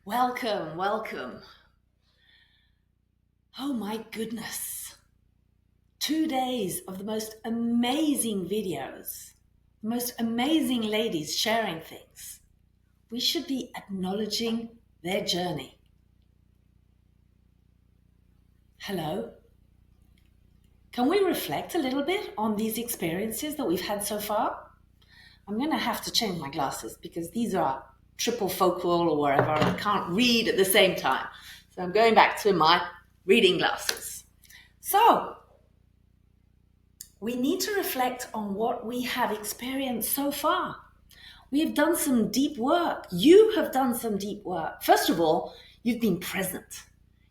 Welcome, welcome. Oh my goodness. 2 days of the most amazing videos, the most amazing ladies sharing things. We should be acknowledging their journey. Hello. Can we reflect a little bit on these experiences that we've had so far? I'm going to have to change my glasses because these are triple focal or wherever. I can't read at the same time. So I'm going back to my reading glasses. So, we need to reflect on what we have experienced so far. We have done some deep work. You have done some deep work. First of all, you've been present.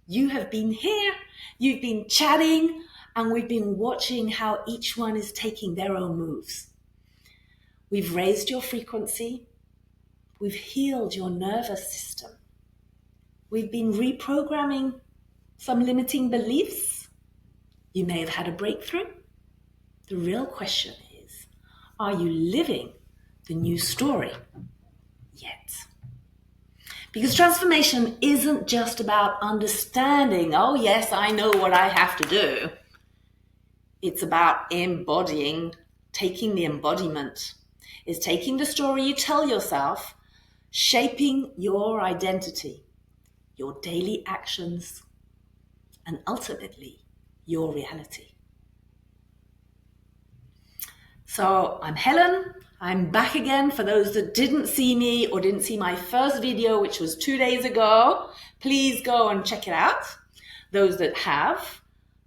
You have been here, you've been chatting, and we've been watching how each one is taking their own moves. We've raised your frequency. We've healed your nervous system. We've been reprogramming some limiting beliefs. You may have had a breakthrough. The real question is, are you living the new story yet? Because transformation isn't just about understanding, oh yes, I know what I have to do. It's about embodying, taking the embodiment. It's taking the story you tell yourself, shaping your identity, your daily actions, and ultimately your reality. So I'm Helen. I'm back again. For those that didn't see me or didn't see my first video, which was 2 days ago, please go and check it out. Those that have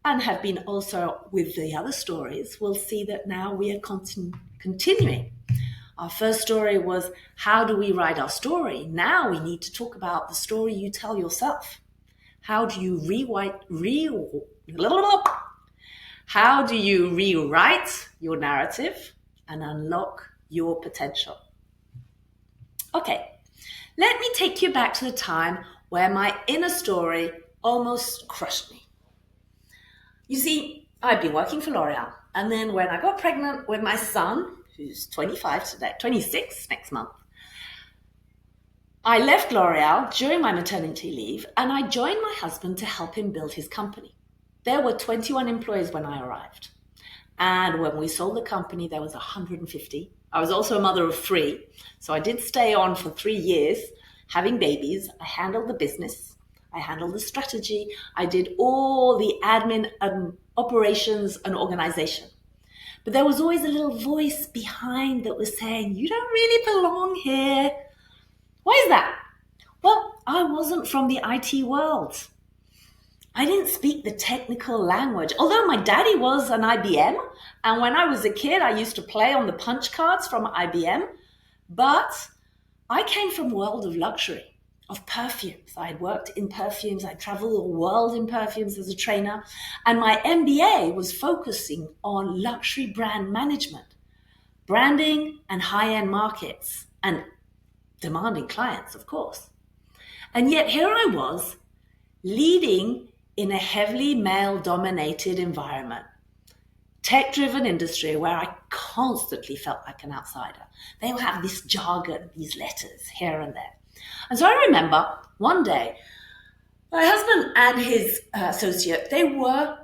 and have been also with the other stories will see that now we are continuing. Our first story was, how do we write our story? Now we need to talk about the story you tell yourself. How do you rewrite your narrative and unlock your potential? Okay, let me take you back to the time where my inner story almost crushed me. You see, I'd been working for L'Oreal, and then when I got pregnant with my son, who's 25 today, 26 next month, I left L'Oreal during my maternity leave and I joined my husband to help him build his company. There were 21 employees when I arrived. And when we sold the company, there was 150. I was also a mother of three. So I did stay on for 3 years having babies. I handled the business. I handled the strategy. I did all the admin, operations and organization. But there was always a little voice behind that was saying, you don't really belong here. Why is that? Well, I wasn't from the IT world. I didn't speak the technical language, although my daddy was an IBM. And when I was a kid, I used to play on the punch cards from IBM. But I came from a world of luxury, of perfumes. I had worked in perfumes. I traveled the world in perfumes as a trainer. And my MBA was focusing on luxury brand management, branding and high-end markets, and demanding clients, of course. And yet here I was, leading in a heavily male-dominated environment, tech-driven industry where I constantly felt like an outsider. They will have this jargon, these letters here and there. And so I remember one day, my husband and his associate, they were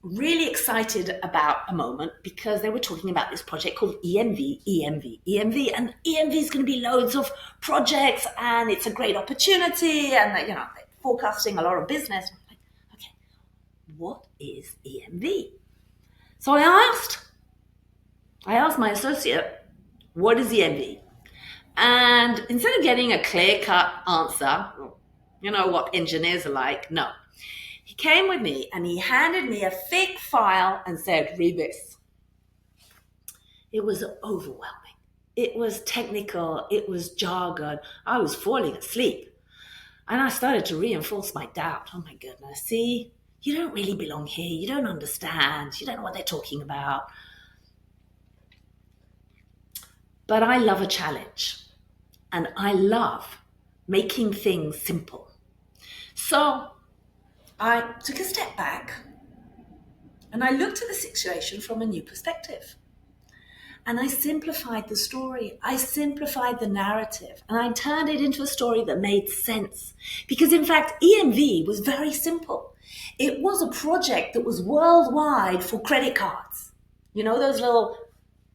really excited about a moment because they were talking about this project called EMV, and EMV is going to be loads of projects and it's a great opportunity and they're forecasting a lot of business. I'm like, okay, what is EMV? So I asked my associate, what is EMV? And instead of getting a clear-cut answer, you know what engineers are like, no. He came with me and he handed me a thick file and said, read this. It was overwhelming. It was technical. It was jargon. I was falling asleep. And I started to reinforce my doubt. Oh my goodness, see, you don't really belong here. You don't understand. You don't know what they're talking about. But I love a challenge. And I love making things simple. So I took a step back and I looked at the situation from a new perspective. And I simplified the story. I simplified the narrative, and I turned it into a story that made sense. Because in fact, EMV was very simple. It was a project that was worldwide for credit cards. You know those little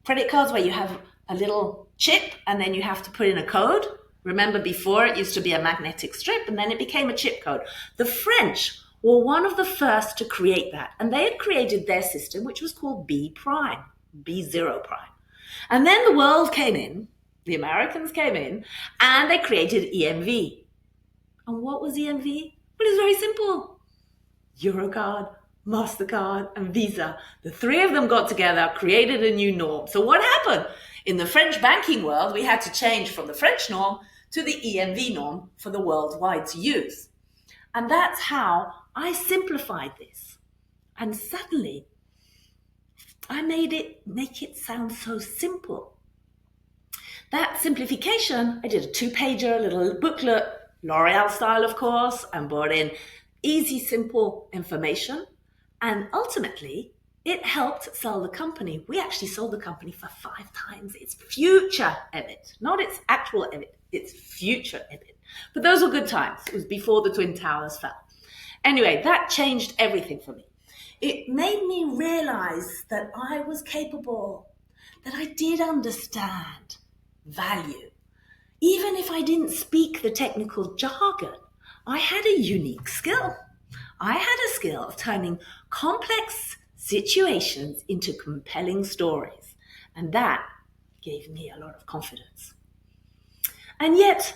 credit cards where you have a little chip and then you have to put in a code? Remember, before it used to be a magnetic strip and then it became a chip code. The French were one of the first to create that, and they had created their system, which was called B prime, B0 prime. And then the world came in, the Americans came in, and they created EMV. And what was EMV? Well, it's very simple. Eurocard, MasterCard, and Visa. The three of them got together, created a new norm. So what happened? In the French banking world, we had to change from the French norm to the EMV norm for the worldwide to use. And that's how I simplified this. And suddenly, I make it sound so simple. That simplification, I did a 2-pager, little booklet, L'Oreal style, of course, and brought in easy, simple information. And ultimately, it helped sell the company. We actually sold the company for 5 times its future EBIT, not its actual EBIT, its future EBIT. But those were good times. It was before the Twin Towers fell. Anyway, that changed everything for me. It made me realize that I was capable, that I did understand value. Even if I didn't speak the technical jargon, I had a unique skill. I had a skill of turning complex situations into compelling stories, and that gave me a lot of confidence. And yet,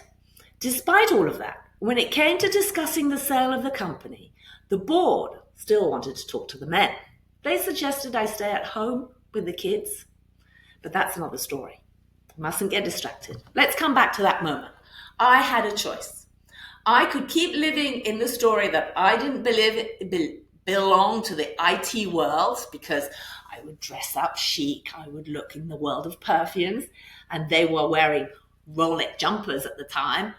despite all of that, when it came to discussing the sale of the company, the board still wanted to talk to the men. They suggested I stay at home with the kids, but that's not the story. Mustn't get distracted. Let's come back to that moment. I had a choice. I could keep living in the story that I didn't belong to the IT world, because I would dress up chic, I would look in the world of perfumes, and they were wearing Rolex jumpers at the time.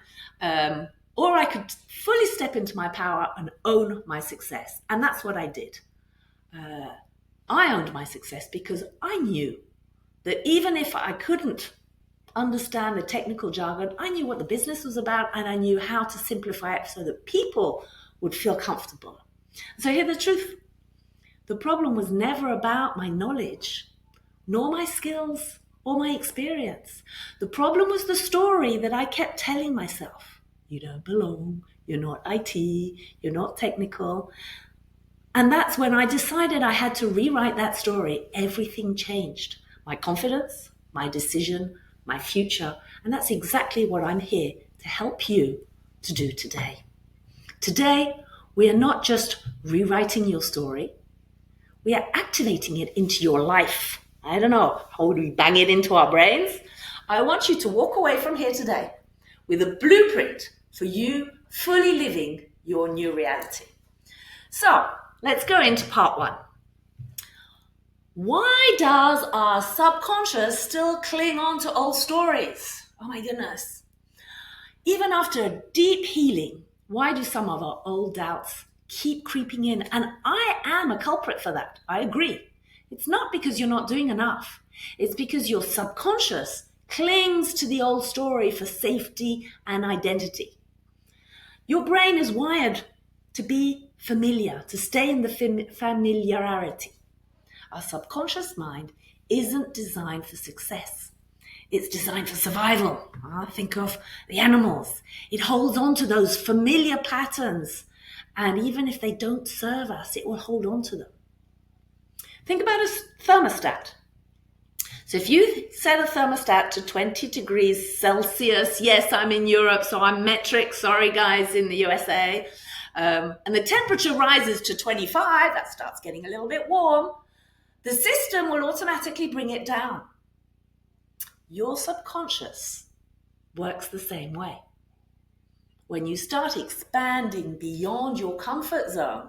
Or I could fully step into my power and own my success. And that's what I did. I owned my success because I knew that even if I couldn't understand the technical jargon, I knew what the business was about, and I knew how to simplify it so that people would feel comfortable. So here's the truth. The problem was never about my knowledge, nor my skills, or my experience. The problem was the story that I kept telling myself. You don't belong, you're not IT, you're not technical. And that's when I decided I had to rewrite that story. Everything changed. My confidence, my decision, my future. And that's exactly what I'm here to help you to do today. Today, we are not just rewriting your story, we are activating it into your life. I don't know, how do we bang it into our brains? I want you to walk away from here today with a blueprint for you fully living your new reality. So let's go into part 1. Why does our subconscious still cling on to old stories? Oh my goodness. Even after deep healing, why do some of our old doubts keep creeping in? And I am a culprit for that. I agree. It's not because you're not doing enough. It's because your subconscious clings to the old story for safety and identity. Your brain is wired to be familiar, to stay in the familiarity. Our subconscious mind isn't designed for success. It's designed for survival. Think of the animals. It holds on to those familiar patterns. And even if they don't serve us, it will hold on to them. Think about a thermostat. So if you set a thermostat to 20 degrees Celsius, yes, I'm in Europe, so I'm metric, sorry guys in the USA, and the temperature rises to 25, that starts getting a little bit warm, the system will automatically bring it down. Your subconscious works the same way. When you start expanding beyond your comfort zone,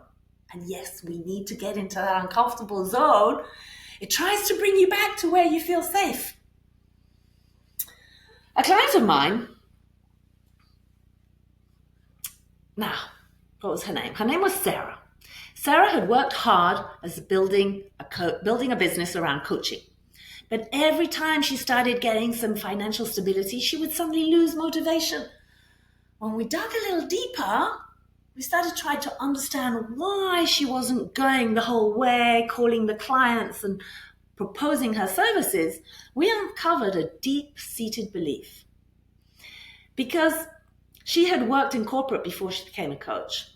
and yes, we need to get into that uncomfortable zone, it tries to bring you back to where you feel safe. A client of mine, now, what was her name? Her name was Sarah. Sarah had worked hard as building a business around coaching. But every time she started getting some financial stability, she would suddenly lose motivation. When we dug a little deeper, we started trying to understand why she wasn't going the whole way, calling the clients and proposing her services. We uncovered a deep-seated belief. Because she had worked in corporate before she became a coach,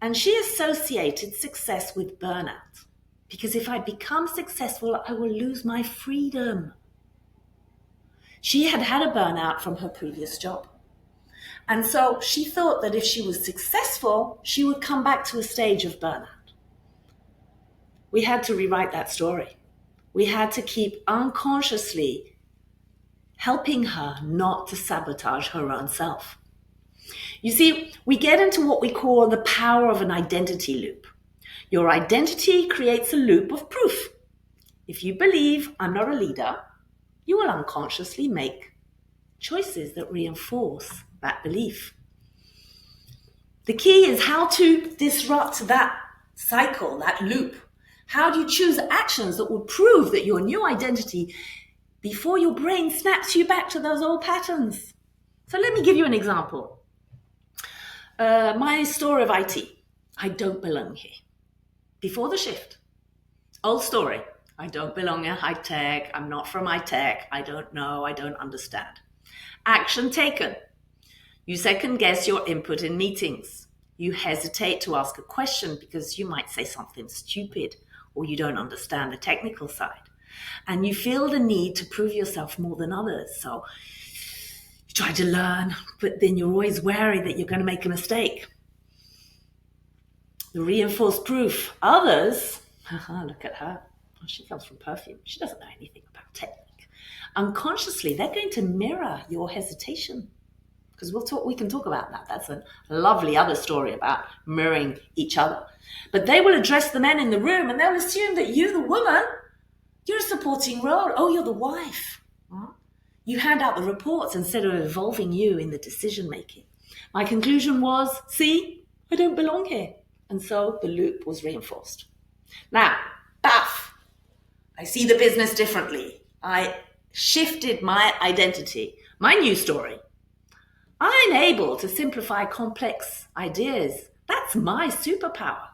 and she associated success with burnout. Because if I become successful, I will lose my freedom. She had had a burnout from her previous job. And so she thought that if she was successful, she would come back to a stage of burnout. We had to rewrite that story. We had to keep unconsciously helping her not to sabotage her own self. You see, we get into what we call the power of an identity loop. Your identity creates a loop of proof. If you believe I'm not a leader, you will unconsciously make choices that reinforce that belief. The key is how to disrupt that cycle, that loop. How do you choose actions that will prove that your new identity before your brain snaps you back to those old patterns? So let me give you an example. My story of IT. I don't belong here. Before the shift, old story. I don't belong in high tech. I'm not from high tech. I don't know. I don't understand. Action taken. You second guess your input in meetings. You hesitate to ask a question because you might say something stupid or you don't understand the technical side. And you feel the need to prove yourself more than others. So you try to learn, but then you're always wary that you're going to make a mistake. The reinforced proof. Others, look at her. Oh, she comes from perfume. She doesn't know anything about technique. Unconsciously, they're going to mirror your hesitation. Because we can talk about that. That's a lovely other story about mirroring each other. But they will address the men in the room and they'll assume that you, the woman, you're a supporting role. Oh, you're the wife. You hand out the reports instead of involving you in the decision making. My conclusion was, see, I don't belong here. And so the loop was reinforced. Now, paf, I see the business differently. I shifted my identity, my new story. I'm able to simplify complex ideas. That's my superpower.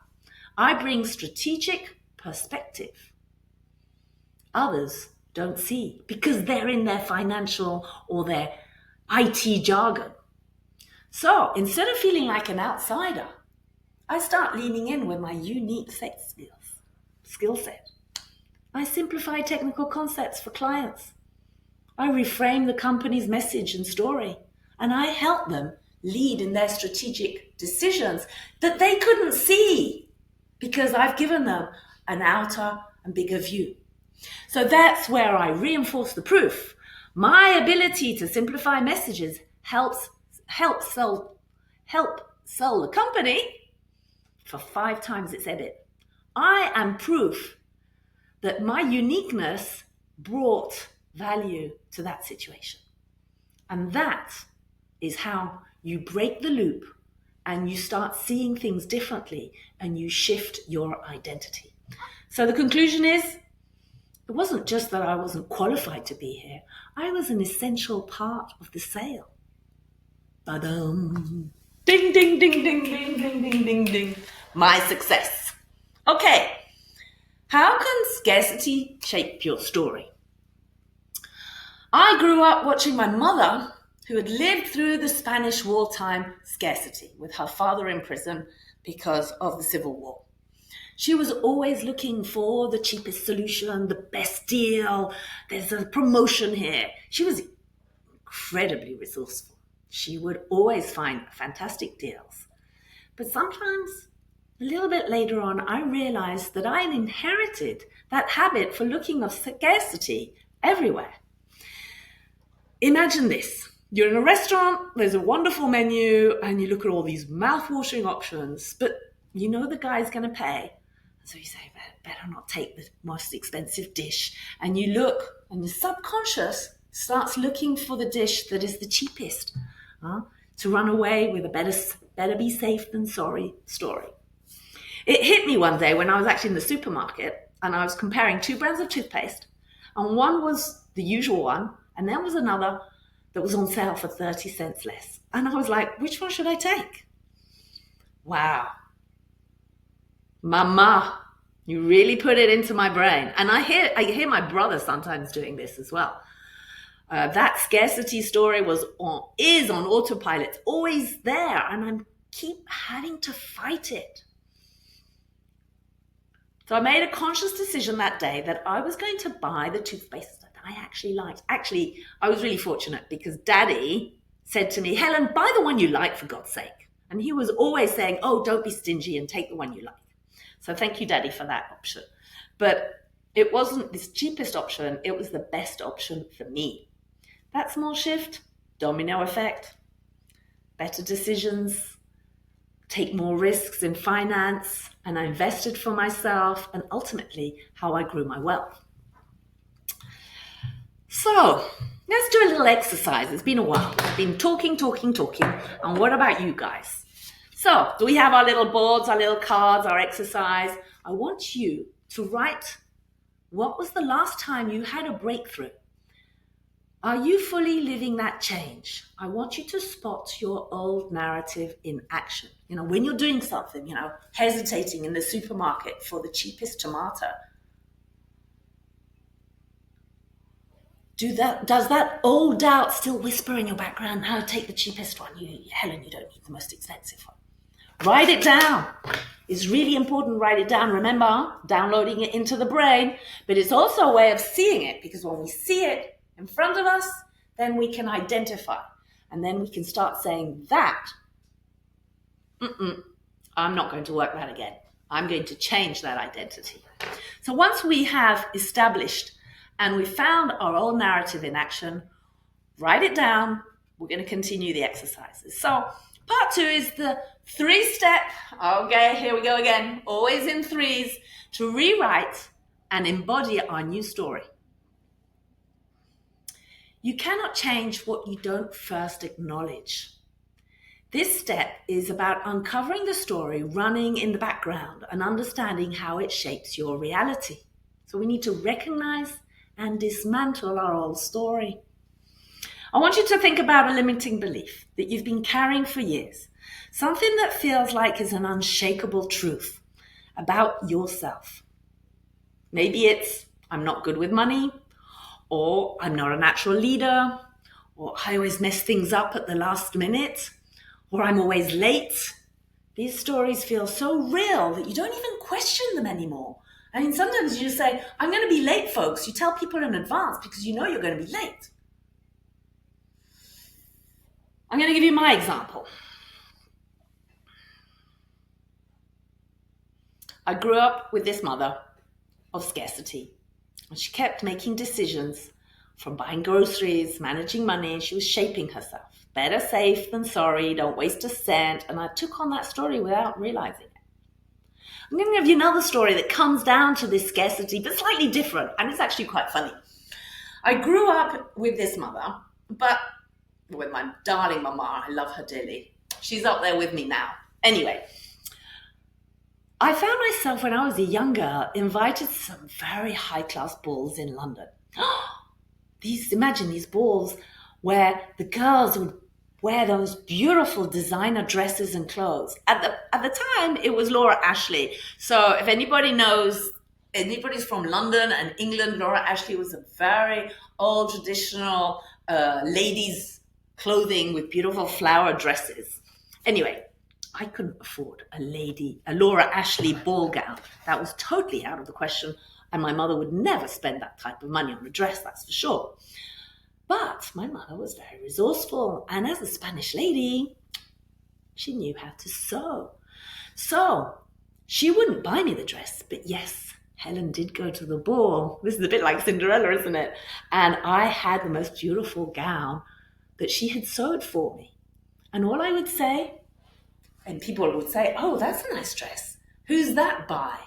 I bring strategic perspective. Others don't see because they're in their financial or their IT jargon. So instead of feeling like an outsider, I start leaning in with my unique skill set. I simplify technical concepts for clients. I reframe the company's message and story, and I help them lead in their strategic decisions that they couldn't see because I've given them an outer and bigger view. So that's where I reinforce the proof. My ability to simplify messages helps sell the company for 5 times its EBIT. I am proof that my uniqueness brought value to that situation. And that is how you break the loop and you start seeing things differently and you shift your identity. So the conclusion is, it wasn't just that I wasn't qualified to be here. I was an essential part of the sale. Ba-dum. Ding, ding, ding, ding, ding, ding, ding, ding, ding. My success. Okay. How can scarcity shape your story? I grew up watching my mother, who had lived through the Spanish wartime scarcity with her father in prison because of the Civil War. She was always looking for the cheapest solution, the best deal. There's a promotion here. She was incredibly resourceful. She would always find fantastic deals. But sometimes, a little bit later on, I realized that I had inherited that habit for looking of scarcity everywhere. Imagine this. You're in a restaurant, there's a wonderful menu, and you look at all these mouth-watering options, but you know the guy's going to pay. So you say, better not take the most expensive dish. And you look, and your subconscious starts looking for the dish that is the cheapest, to run away with a better be safe than sorry story. It hit me one day when I was actually in the supermarket, and I was comparing 2 brands of toothpaste. And one was the usual one, and there was another that was on sale for 30 cents less. And I was like, which one should I take? Wow. Mama, you really put it into my brain. And I hear my brother sometimes doing this as well. That scarcity story is on autopilot. It's always there, and I keep having to fight it. So I made a conscious decision that day that I was going to buy the toothpaste that I actually liked. Actually, I was really fortunate because Daddy said to me, Helen, buy the one you like, for God's sake. And he was always saying, oh, don't be stingy and take the one you like. So thank you, Daddy, for that option. But it wasn't this cheapest option. It was the best option for me. That small shift, domino effect, better decisions, take more risks in finance, and I invested for myself, and ultimately how I grew my wealth. So let's do a little exercise. It's been a while. I've been talking. And what about you guys? So do we have our little boards, our little cards, our exercise? I want you to write, what was the last time you had a breakthrough? Are you fully living that change? I want you to spot your old narrative in action. When you're doing something, hesitating in the supermarket for the cheapest tomato. Does that old doubt still whisper in your background? No, take the cheapest one. Helen, you don't need the most expensive one. Write it down. It's really important, write it down. Remember, downloading it into the brain, but it's also a way of seeing it, because when we see it in front of us, then we can identify. And then we can start saying that, I'm not going to work that again. I'm going to change that identity. So once we have established and we found our old narrative in action, write it down. We're going to continue the exercises. So part 2 is the 3-step. Okay, here we go again. Always in threes, to rewrite and embody our new story. You cannot change what you don't first acknowledge. This step is about uncovering the story running in the background and understanding how it shapes your reality. So we need to recognize and dismantle our old story. I want you to think about a limiting belief that you've been carrying for years, something that feels like is an unshakable truth about yourself. Maybe it's, I'm not good with money, or I'm not a natural leader, or I always mess things up at the last minute, or I'm always late. These stories feel so real that you don't even question them anymore. I mean, sometimes you just say, I'm going to be late, folks. You tell people in advance because you know you're going to be late. I'm going to give you my example. I grew up with this mother of scarcity, and she kept making decisions, from buying groceries, managing money. She was shaping herself. Better safe than sorry, don't waste a cent. And I took on that story without realizing it. I'm going to give you another story that comes down to this scarcity, but slightly different, and it's actually quite funny. I grew up with this mother, but with my darling mama. I love her dearly. She's up there with me now. Anyway, I found myself, when I was a young girl, invited to some very high-class balls in London. Imagine these balls where the girls would wear those beautiful designer dresses and clothes. At the time, it was Laura Ashley. So if anybody's from London and England, Laura Ashley was a very old traditional ladies' clothing with beautiful flower dresses. Anyway, I couldn't afford a Laura Ashley ball gown. That was totally out of the question. And my mother would never spend that type of money on a dress, that's for sure. But my mother was very resourceful. And as a Spanish lady, she knew how to sew. So she wouldn't buy me the dress. But yes, Helen did go to the ball. This is a bit like Cinderella, isn't it? And I had the most beautiful gown that she had sewed for me. And all I would say, and people would say, oh, that's a nice dress. Who's that by?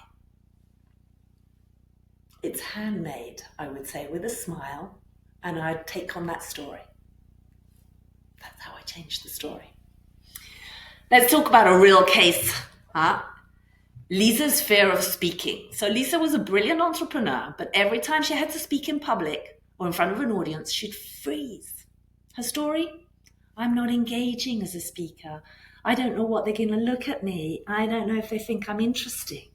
It's handmade, I would say, with a smile, and I'd take on that story. That's how I changed the story. Let's talk about a real case. Lisa's fear of speaking. So Lisa was a brilliant entrepreneur, but every time she had to speak in public or in front of an audience, she'd freeze. Her story? I'm not engaging as a speaker. I don't know what they're going to look at me. I don't know if they think I'm interesting.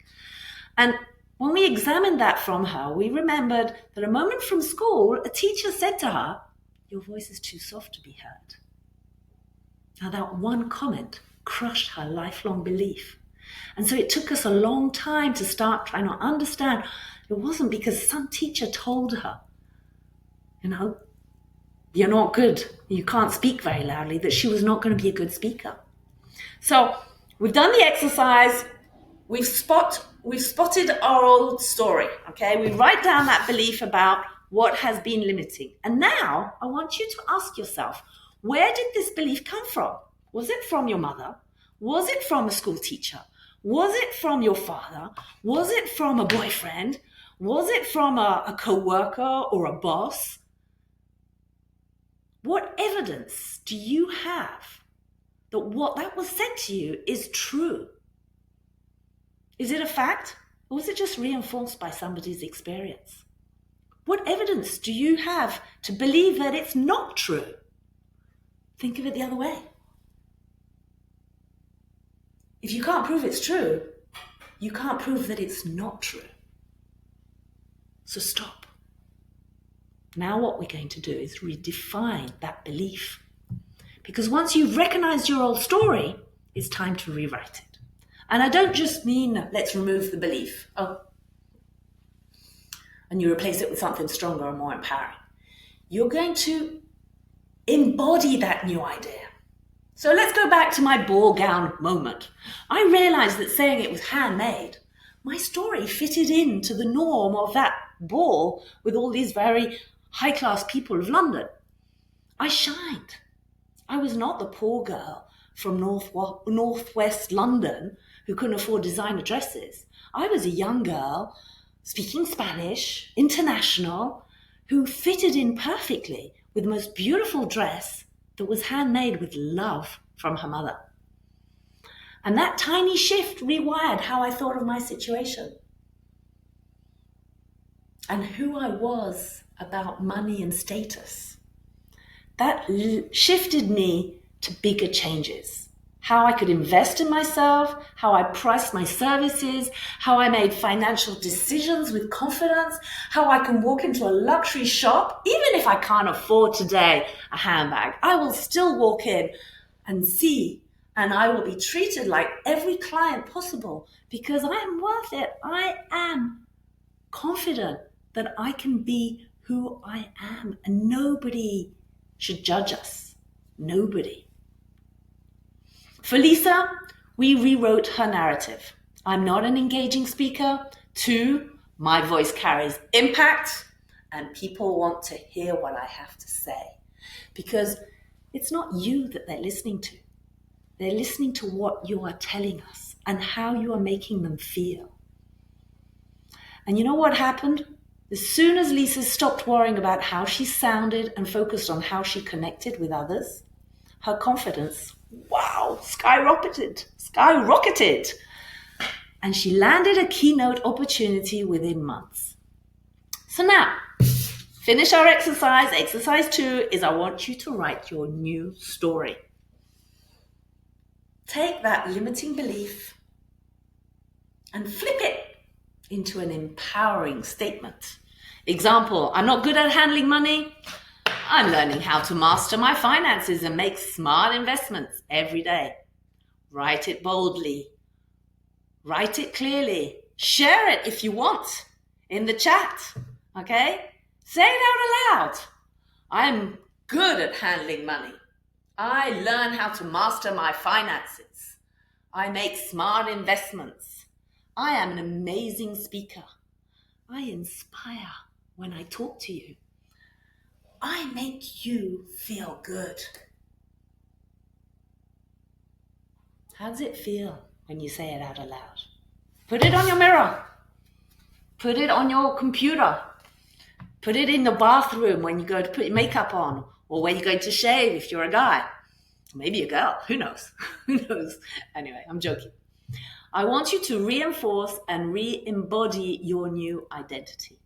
And when we examined that from her, we remembered that a moment from school, a teacher said to her, your voice is too soft to be heard. Now that one comment crushed her lifelong belief. And so it took us a long time to start trying to understand it wasn't because some teacher told her, you're not good, you can't speak very loudly, that she was not going to be a good speaker. So we've done the exercise, we've spotted our old story, okay? We write down that belief about what has been limiting. And now I want you to ask yourself, where did this belief come from? Was it from your mother? Was it from a school teacher? Was it from your father? Was it from a boyfriend? Was it from a co-worker or a boss? What evidence do you have that what that was said to you is true? Is it a fact, or was it just reinforced by somebody's experience? What evidence do you have to believe that it's not true? Think of it the other way. If you can't prove it's true, you can't prove that it's not true. So stop. Now what we're going to do is redefine that belief. Because once you've recognized your old story, it's time to rewrite it. And I don't just mean let's remove the belief. And you replace it with something stronger and more empowering. You're going to embody that new idea. So let's go back to my ball gown moment. I realized that saying it was handmade, my story fitted into the norm of that ball with all these very high-class people of London. I shined. I was not the poor girl from northwest London who couldn't afford designer dresses. I was a young girl speaking Spanish, international, who fitted in perfectly with the most beautiful dress that was handmade with love from her mother. And that tiny shift rewired how I thought of my situation and who I was about money and status. That shifted me to bigger changes. How I could invest in myself, how I priced my services, how I made financial decisions with confidence, how I can walk into a luxury shop, even if I can't afford today a handbag, I will still walk in and see, and I will be treated like every client possible because I am worth it. I am confident that I can be who I am, and nobody should judge us. Nobody. For Lisa, we rewrote her narrative. I'm not an engaging speaker. 2, my voice carries impact, and people want to hear what I have to say. Because it's not you that they're listening to. They're listening to what you are telling us and how you are making them feel. And you know what happened? As soon as Lisa stopped worrying about how she sounded and focused on how she connected with others, her confidence, skyrocketed. And she landed a keynote opportunity within months. So now, finish our exercise. Exercise 2 is I want you to write your new story. Take that limiting belief and flip it into an empowering statement. Example, I'm not good at handling money. I'm learning how to master my finances and make smart investments every day. Write it boldly. Write it clearly. Share it if you want in the chat. Okay? Say it out loud. I'm good at handling money. I learn how to master my finances. I make smart investments. I am an amazing speaker. I inspire when I talk to you. I make you feel good. How does it feel when you say it out aloud? Put it on your mirror. Put it on your computer. Put it in the bathroom when you go to put your makeup on, or when you're going to shave if you're a guy. Maybe a girl. Who knows? Who knows? Anyway, I'm joking. I want you to reinforce and re-embody your new identity.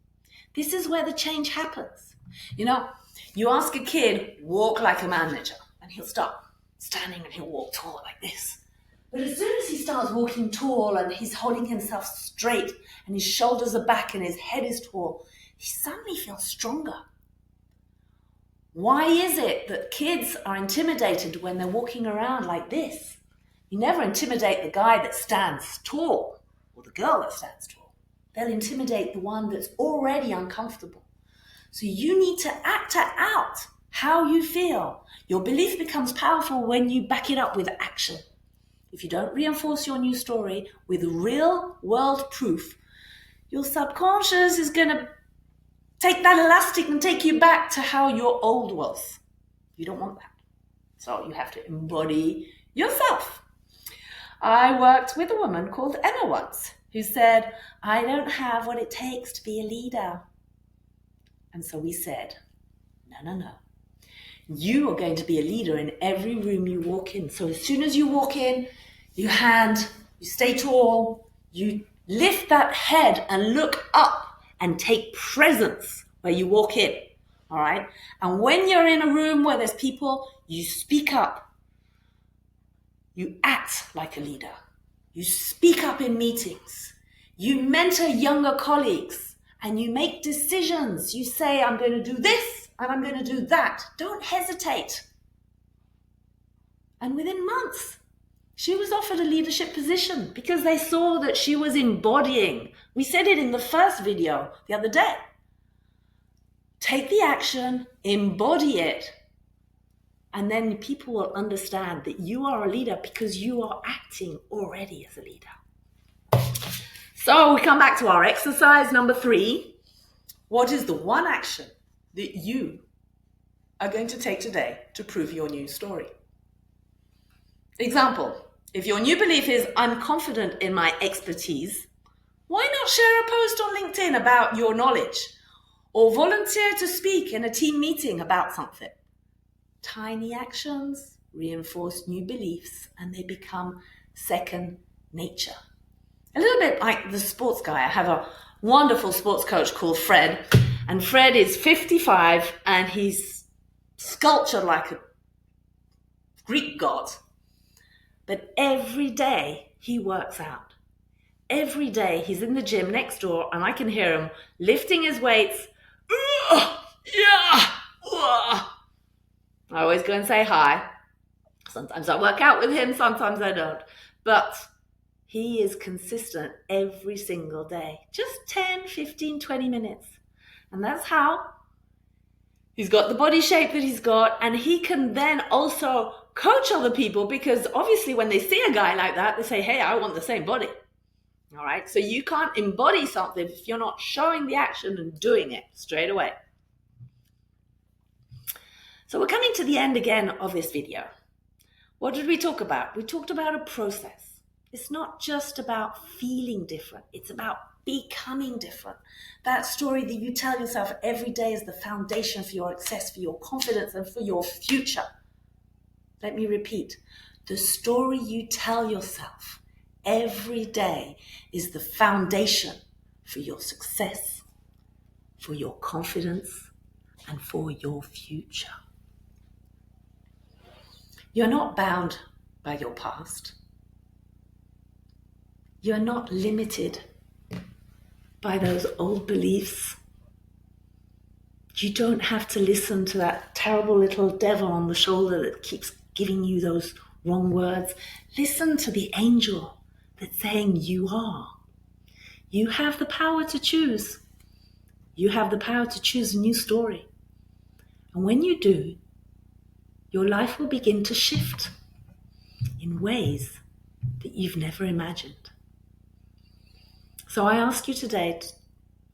This is where the change happens. You know, you ask a kid, walk like a manager, and he'll start standing and he'll walk tall like this. But as soon as he starts walking tall and he's holding himself straight and his shoulders are back and his head is tall, he suddenly feels stronger. Why is it that kids are intimidated when they're walking around like this? You never intimidate the guy that stands tall or the girl that stands tall. They'll intimidate the one that's already uncomfortable. So you need to act out how you feel. Your belief becomes powerful when you back it up with action. If you don't reinforce your new story with real world proof, your subconscious is going to take that elastic and take you back to how your old was. You don't want that. So you have to embody yourself. I worked with a woman called Emma once who said, I don't have what it takes to be a leader. And so we said, no. You are going to be a leader in every room you walk in. So as soon as you walk in, you stay tall, you lift that head and look up and take presence where you walk in, all right? And when you're in a room where there's people, you speak up. You act like a leader. You speak up in meetings. You mentor younger colleagues and you make decisions. You say, I'm going to do this and I'm going to do that. Don't hesitate. And within months, she was offered a leadership position because they saw that she was embodying. We said it in the first video the other day. Take the action, embody it, and then people will understand that you are a leader because you are acting already as a leader. So we come back to our exercise number 3. What is the one action that you are going to take today to prove your new story? Example, if your new belief is, I'm confident in my expertise, why not share a post on LinkedIn about your knowledge or volunteer to speak in a team meeting about something? Tiny actions reinforce new beliefs and they become second nature. A little bit like the sports guy. I have a wonderful sports coach called Fred, and Fred is 55 and he's sculptured like a Greek god. But every day he works out. Every day he's in the gym next door and I can hear him lifting his weights. Yeah. I always go and say hi. Sometimes I work out with him, sometimes I don't. But he is consistent every single day. Just 10, 15, 20 minutes. And that's how he's got the body shape that he's got. And he can then also coach other people because obviously when they see a guy like that, they say, hey, I want the same body. All right. So you can't embody something if you're not showing the action and doing it straight away. So we're coming to the end again of this video. What did we talk about? We talked about a process. It's not just about feeling different. It's about becoming different. That story that you tell yourself every day is the foundation for your success, for your confidence, and for your future. Let me repeat. The story you tell yourself every day is the foundation for your success, for your confidence, and for your future. You're not bound by your past. You're not limited by those old beliefs. You don't have to listen to that terrible little devil on the shoulder that keeps giving you those wrong words. Listen to the angel that's saying you are. You have the power to choose. You have the power to choose a new story. And when you do, your life will begin to shift in ways that you've never imagined. So I ask you today,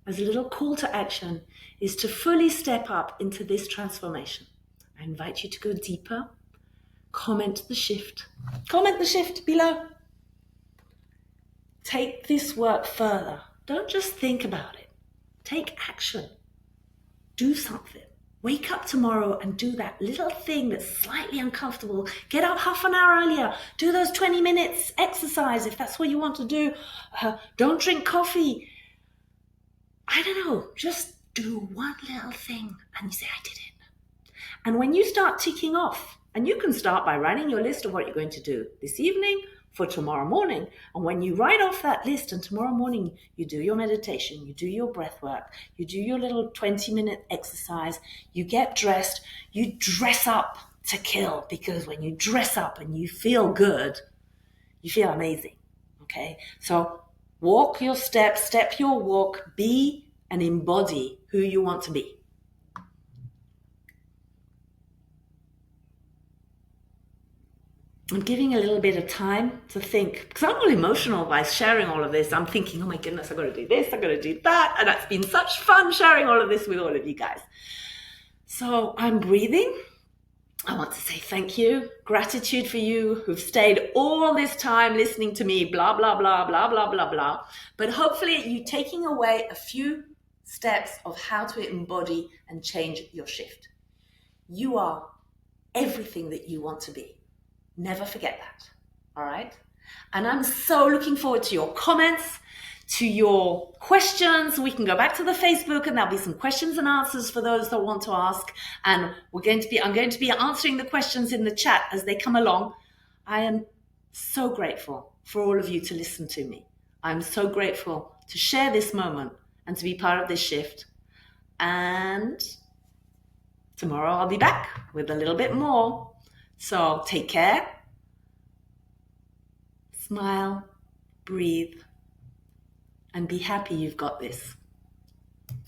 as a little call to action, is to fully step up into this transformation. I invite you to go deeper. Comment the shift. Comment the shift below. Take this work further. Don't just think about it. Take action. Do something. Wake up tomorrow and do that little thing that's slightly uncomfortable. Get up half an hour earlier. Do those 20 minutes exercise if that's what you want to do. Don't drink coffee. I don't know. Just do one little thing and you say, I did it. And when you start ticking off, and you can start by writing your list of what you're going to do this evening for tomorrow morning. And when you write off that list and tomorrow morning you do your meditation, you do your breath work, you do your little 20-minute exercise, you get dressed, you dress up to kill, because when you dress up and you feel good, you feel amazing. Okay? So walk your steps, step your walk, be and embody who you want to be. I'm giving a little bit of time to think, because I'm all emotional by sharing all of this. I'm thinking, oh my goodness, I've got to do this, I've got to do that. And it's been such fun sharing all of this with all of you guys. So I'm breathing. I want to say thank you, gratitude for you who've stayed all this time listening to me, blah, blah, blah, blah, blah, blah, blah. But hopefully you taking away a few steps of how to embody and change your shift. You are everything that you want to be. Never forget that, all right? And I'm so looking forward to your comments, to your questions. We can go back to the Facebook and there'll be some questions and answers for those that want to ask. And I'm going to be answering the questions in the chat as they come along. I am so grateful for all of you to listen to me. I'm so grateful to share this moment and to be part of this shift. And tomorrow I'll be back with a little bit more. So take care, smile, breathe, and be happy you've got this.